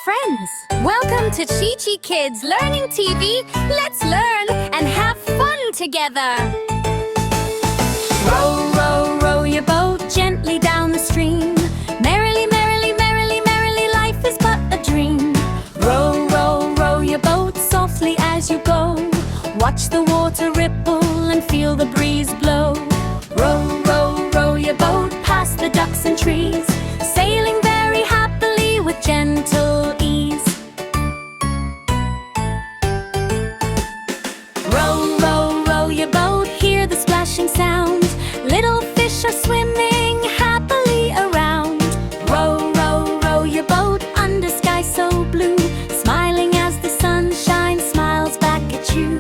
friends. Welcome to Chichi Kids Learning TV. Let's learn and have fun together. Row, row, row your boat gently down the stream. Merrily, merrily, merrily, merrily, life is but a dream. Row, row, row your boat softly as you go. Watch the water ripple and feel the breeze blow. Row, row, row your boat past the ducks and trees, sailing very happily with gentle ease. Row, row, row your boat, hear the splashing sound. Little fish are swimming happily around. Row, row, row your boat under sky so blue, smiling as the sunshine smiles back at you.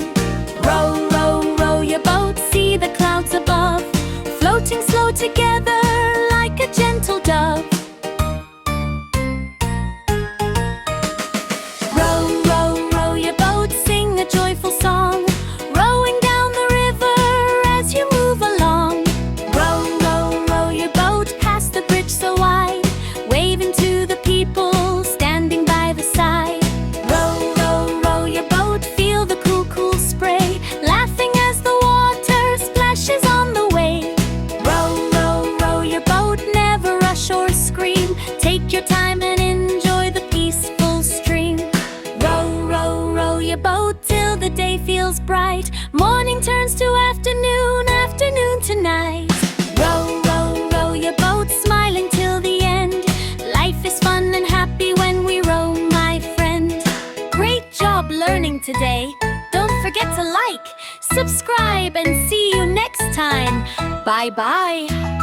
Row, row, row your boat, see the clouds above, floating slow together like a gentle dove. Row, row, row your boat, sing a joyful song, rowing down the river as you move along. Row, row, row your boat past the bridge so wide, waving to the people standing by the side. Row, row, row your boat, feel the cool, cool spray, laughing as the water splashes on the wave. Row, row, row your boat, never rush or scream, take your time and enjoy the peaceful stream. Row, row, row your boat till the day feels bright, morning turns to afternoon, afternoon to night. Row, row, row your boat, smiling till the end. Life is fun and happy when we row, my friend. Great job learning today. Don't forget to like, subscribe, and see you next time. Bye-bye.